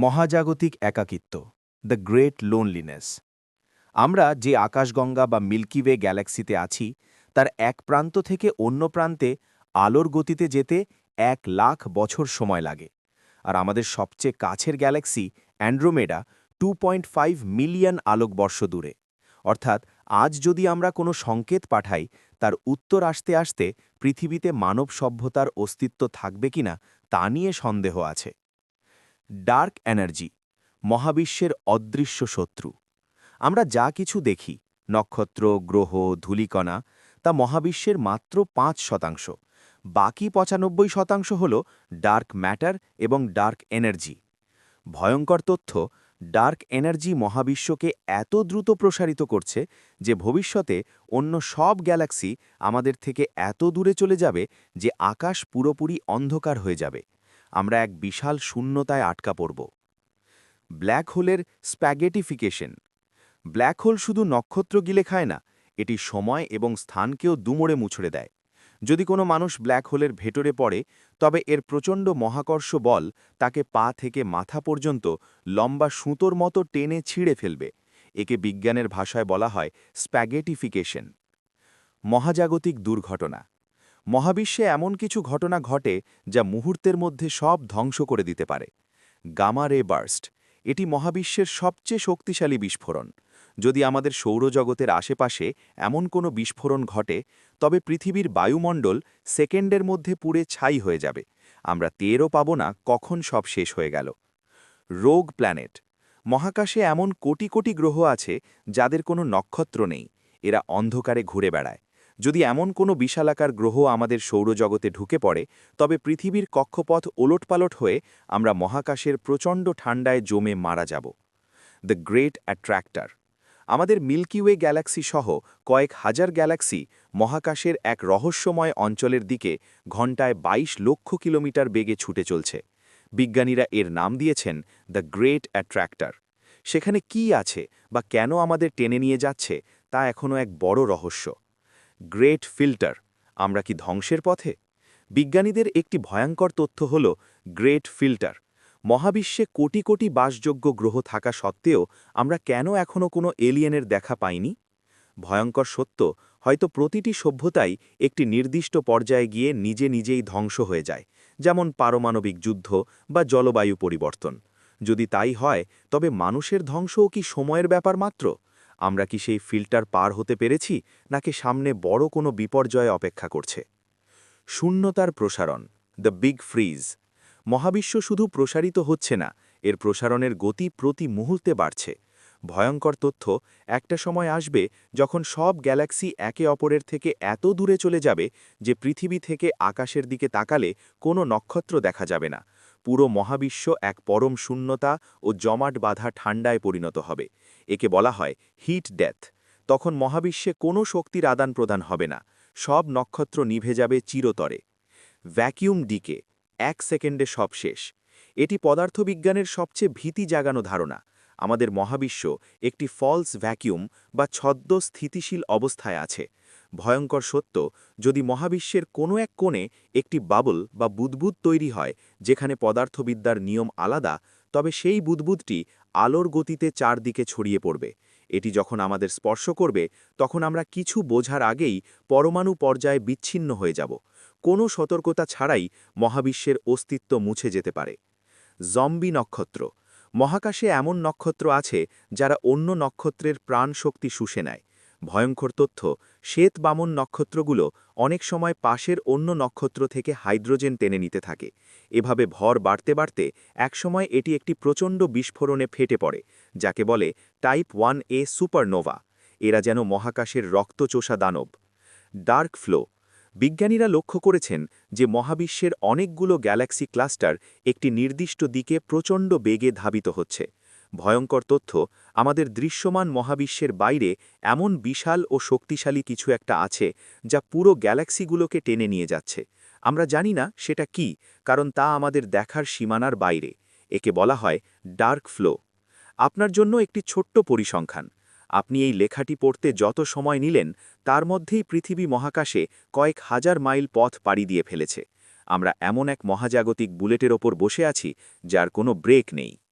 মহাজাগতিক একাকিত্ব, the great loneliness. আমরা যে আকাশগঙ্গা বা মিল্কি ওয়ে গ্যালাক্সিতে আছি তার এক প্রান্ত থেকে অন্য প্রান্তে আলোর গতিতে যেতে 1,00,000 বছর সময় লাগে। আর আমাদের সবচেয়ে কাছের গ্যালাক্সি অ্যান্ড্রোমেডা 2.5 মিলিয়ন আলোকবর্ষ দূরে। অর্থাৎ আজ যদি আমরা কোনো সংকেত পাঠাই, তার উত্তর আসতে আসতে পৃথিবীতে মানব সভ্যতার অস্তিত্ব থাকবে কিনা তা নিয়ে সন্দেহ আছে। ডার্ক এনার্জি, মহাবিশ্বের অদৃশ্য শত্রু। আমরা যা কিছু দেখি, নক্ষত্র, গ্রহ, ধূলিকণা, তা মহাবিশ্বের মাত্র 5%। বাকি 95% হল ডার্ক ম্যাটার এবং ডার্ক এনার্জি। ভয়ঙ্কর তথ্য, ডার্ক এনার্জি মহাবিশ্বকে এত দ্রুত প্রসারিত করছে যে ভবিষ্যতে অন্য সব গ্যালাক্সি আমাদের থেকে এত দূরে চলে যাবে যে আকাশ পুরোপুরি অন্ধকার হয়ে যাবে। আমরা এক বিশাল শূন্যতায় আটকা পড়ব। ব্ল্যাক হোলের স্প্যাগেটিফিকেশন। ব্ল্যাক হোল শুধু নক্ষত্র গিলে খায় না, এটি সময় এবং স্থানকেও দুমড়ে মুছড়ে দেয়। যদি কোনো মানুষ ব্ল্যাক হোলের ভেতরে পড়ে, তবে এর প্রচণ্ড মহাকর্ষ বল তাকে পা থেকে মাথা পর্যন্ত লম্বা সুতোর মতো টেনে ছিঁড়ে ফেলবে। একে বিজ্ঞানের ভাষায় বলা হয় স্প্যাগেটিফিকেশন। মহাজাগতিক দুর্ঘটনা। মহাবিশ্বে এমন কিছু ঘটনা ঘটে যা মুহূর্তের মধ্যে সব ধ্বংস করে দিতে পারে। গামা রে বার্স্ট, এটি মহাবিশ্বের সবচেয়ে শক্তিশালী বিস্ফোরণ। যদি আমাদের সৌরজগতের আশেপাশে এমন কোনো বিস্ফোরণ ঘটে, তবে পৃথিবীর বায়ুমণ্ডল সেকেন্ডের মধ্যে পুড়ে ছাই হয়ে যাবে। আমরা টেরও পাব না কখন সব শেষ হয়ে গেল। রোগ প্ল্যানেট, মহাকাশে এমন কোটি কোটি গ্রহ আছে যাদের কোনো নক্ষত্র নেই। এরা অন্ধকারে ঘুরে বেড়ায়। যদি এমন কোনো বিশালাকার গ্রহ আমাদের সৌরজগতে ঢুকে পড়ে, তবে পৃথিবীর কক্ষপথ ওলটপালট হয়ে আমরা মহাকাশের প্রচণ্ড ঠান্ডায় জমে মারা যাব। দ্য গ্রেট অ্যাট্রাক্টর, আমাদের মিল্কি ওয়ে গ্যালাক্সি সহ কয়েক হাজার গ্যালাক্সি মহাকাশের এক রহস্যময় অঞ্চলের দিকে ঘণ্টায় 22 লক্ষ কিলোমিটার বেগে ছুটে চলছে। বিজ্ঞানীরা এর নাম দিয়েছেন দ্য গ্রেট অ্যাট্রাক্টর। সেখানে কি আছে বা কেন আমাদের টেনে নিয়ে যাচ্ছে তা এখনও এক বড় রহস্য। গ্রেট ফিল্টার, আমরা কি ধ্বংসের পথে? বিজ্ঞানীদের একটি ভয়ঙ্কর তথ্য হল গ্রেট ফিল্টার। মহাবিশ্বে কোটি কোটি বাসযোগ্য গ্রহ থাকা সত্ত্বেও আমরা কেন এখনও কোনো এলিয়েনের দেখা পাইনি? ভয়ঙ্কর সত্য, হয়তো প্রতিটি সভ্যতাই একটি নির্দিষ্ট পর্যায়ে গিয়ে নিজে নিজেই ধ্বংস হয়ে যায়, যেমন পারমাণবিক যুদ্ধ বা জলবায়ু পরিবর্তন। যদি তাই হয়, তবে মানুষের ধ্বংসও কি সময়ের ব্যাপার মাত্র? আমরা কি সেই ফিল্টার পার হতে পেরেছি, নাকি সামনে বড় কোনো বিপর্যয় অপেক্ষা করছে? শূন্যতার প্রসারণ, দ্য বিগ ফ্রিজ। মহাবিশ্ব শুধু প্রসারিত হচ্ছে না, এর প্রসারণের গতি প্রতি মুহূর্তে বাড়ছে। ভয়ঙ্কর তথ্য, একটা সময় আসবে যখন সব গ্যালাক্সি একে অপরের থেকে এত দূরে চলে যাবে যে পৃথিবী থেকে আকাশের দিকে তাকালে কোনো নক্ষত্র দেখা যাবে না। পুরো মহাবিশ্ব এক পরম শূন্যতা ও জমাট বাঁধা ঠান্ডায় পরিণত হবে। একে বলা হয় হিট ডেথ। তখন মহাবিশ্বে কোনো শক্তির আদান প্রদান হবে না, সব নক্ষত্র নিভে যাবে চিরতরে। ভ্যাকিউম ডিকে, 1 সেকেন্ডে সব শেষ। এটি পদার্থবিজ্ঞানের সবচেয়ে ভীতি জাগানো ধারণা। আমাদের মহাবিশ্ব একটি ফলস ভ্যাকিউম বা ছদ্ম স্থিতিশীল অবস্থায় আছে। ভয়ঙ্কর সত্য, যদি মহাবিশ্বের কোনো এক কোণে একটি বাবল বা বুদবুদ তৈরি হয় যেখানে পদার্থবিদ্যার নিয়ম আলাদা, তবে সেই বুদবুদটি আলোর গতিতে চারদিকে ছড়িয়ে পড়বে। এটি যখন আমাদের স্পর্শ করবে, তখন আমরা কিছু বোঝার আগেই পরমাণু পর্যায়ে বিচ্ছিন্ন হয়ে যাব। কোনো সতর্কতা ছাড়াই মহাবিশ্বের অস্তিত্ব মুছে যেতে পারে। জম্বি নক্ষত্র, মহাকাশে এমন নক্ষত্র আছে যারা অন্য নক্ষত্রের প্রাণ শক্তি শুষে নেয়। ভয়ঙ্কর তথ্য, শ্বেত বামন নক্ষত্রগুলো অনেক সময় পাশের অন্য নক্ষত্র থেকে হাইড্রোজেন টেনে নিতে থাকে। এভাবে ভর বাড়তে বাড়তে একসময় এটি একটি প্রচণ্ড বিস্ফোরণে ফেটে পড়ে, যাকে বলে টাইপ 1A সুপারনোভা। এরা যেন মহাকাশের রক্তচোষা দানব। ডার্ক ফ্লো, বিজ্ঞানীরা লক্ষ্য করেছেন যে মহাবিশ্বের অনেকগুলো গ্যালাক্সি ক্লাস্টার একটি নির্দিষ্ট দিকে প্রচণ্ড বেগে ধাবিত হচ্ছে। ভয়ঙ্কর তথ্য, আমাদের দৃশ্যমান মহাবিশ্বের বাইরে এমন বিশাল ও শক্তিশালী কিছু একটা আছে যা পুরো গ্যালাক্সিগুলোকে টেনে নিয়ে যাচ্ছে। আমরা জানি না সেটা কি, কারণ তা আমাদের দেখার সীমানার বাইরে। একে বলা হয় ডার্ক ফ্লো। আপনার জন্য একটি ছোট্ট পরিসংখ্যান। আপনি এই লেখাটি পড়তে যত সময় নিলেন, তার মধ্যেই পৃথিবী মহাকাশে কয়েক হাজার মাইল পথ পাড়ি দিয়ে ফেলেছে। আমরা এমন এক মহাজাগতিক বুলেটের ওপর বসে আছি যার কোনো ব্রেক নেই।